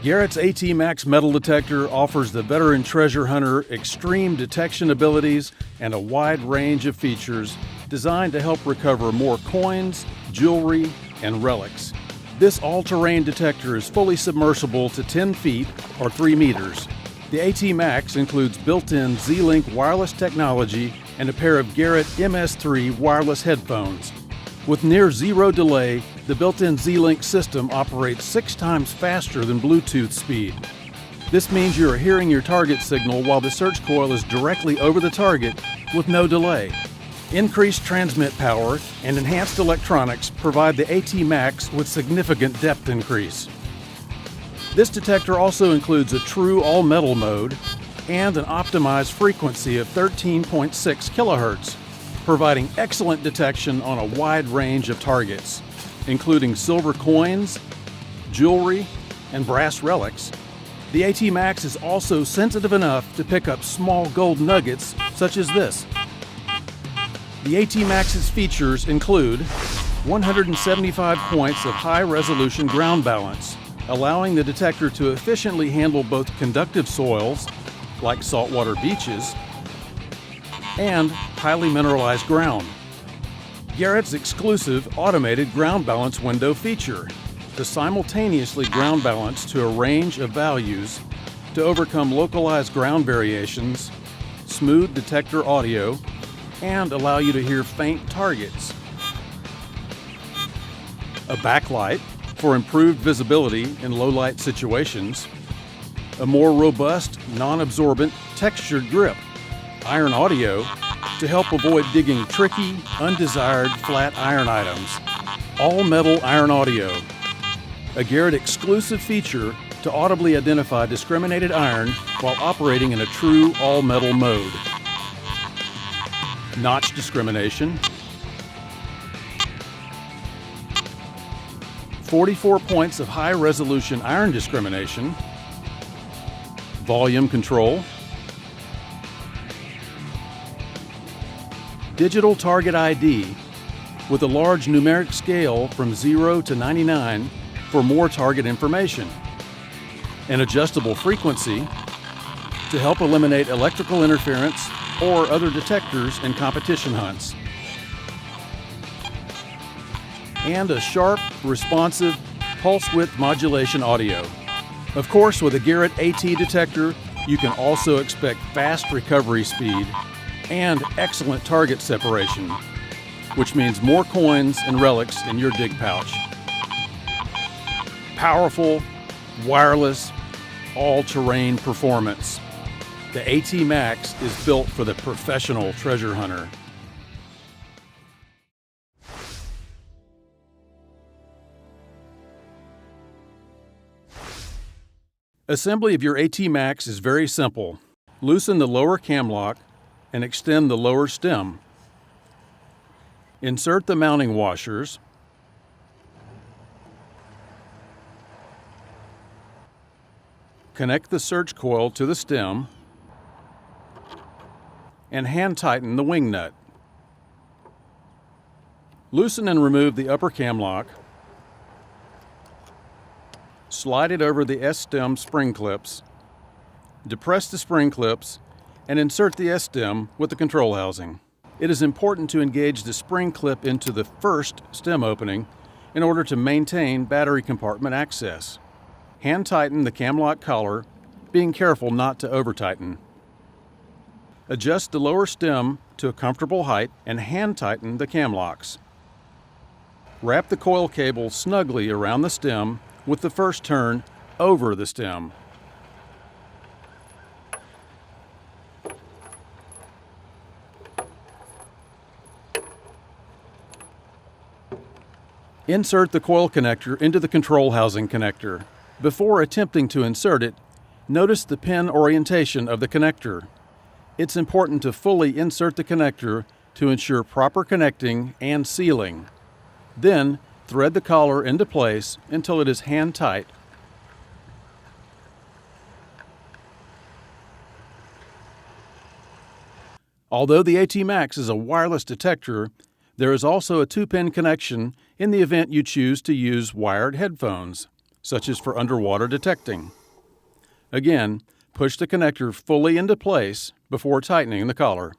Garrett's AT Max metal detector offers the veteran treasure hunter extreme detection abilities and a wide range of features designed to help recover more coins, jewelry, and relics. This all-terrain detector is fully submersible to 10 feet or 3 meters. The AT Max includes built-in Z-Link wireless technology and a pair of Garrett MS3 wireless headphones. With near zero delay, the built-in Z-Link system operates 6 times faster than Bluetooth speed. This means you are hearing your target signal while the search coil is directly over the target with no delay. Increased transmit power and enhanced electronics provide the AT Max with significant depth increase. This detector also includes a true all-metal mode and an optimized frequency of 13.6 kHz, providing excellent detection on a wide range of targets, including silver coins, jewelry, and brass relics. The AT Max is also sensitive enough to pick up small gold nuggets such as this. The AT Max's features include 175 points of high-resolution ground balance, allowing the detector to efficiently handle both conductive soils, like saltwater beaches, and highly mineralized ground. Garrett's exclusive automated ground balance window feature to simultaneously ground balance to a range of values to overcome localized ground variations, smooth detector audio, and allow you to hear faint targets. A backlight for improved visibility in low-light situations. A more robust, non-absorbent, textured grip. Iron audio to help avoid digging tricky, undesired flat iron items. All-metal iron audio. A Garrett exclusive feature to audibly identify discriminated iron while operating in a true all-metal mode. Notch discrimination. 44 points of high-resolution iron discrimination. Volume control. Digital target ID with a large numeric scale from 0 to 99 for more target information. An adjustable frequency to help eliminate electrical interference or other detectors in competition hunts. And a sharp, responsive, pulse width modulation audio. Of course, with a Garrett AT detector, you can also expect fast recovery speed and excellent target separation, which means more coins and relics in your dig pouch. Powerful, wireless, all-terrain performance. The AT Max is built for the professional treasure hunter. Assembly of your AT Max is very simple. Loosen the lower cam lock and extend the lower stem. Insert the mounting washers. Connect the search coil to the stem and hand tighten the wing nut. Loosen and remove the upper cam lock. Slide it over the S-stem spring clips. Depress the spring clips and insert the S-stem with the control housing. It is important to engage the spring clip into the first stem opening in order to maintain battery compartment access. Hand tighten the cam lock collar, being careful not to over-tighten. Adjust the lower stem to a comfortable height and hand tighten the cam locks. Wrap the coil cable snugly around the stem with the first turn over the stem. Insert the coil connector into the control housing connector. Before attempting to insert it, notice the pin orientation of the connector. It's important to fully insert the connector to ensure proper connecting and sealing. Then, thread the collar into place until it is hand tight. Although the AT Max is a wireless detector, there is also a 2-pin connection in the event you choose to use wired headphones. such as for underwater detecting. Again, push the connector fully into place before tightening the collar.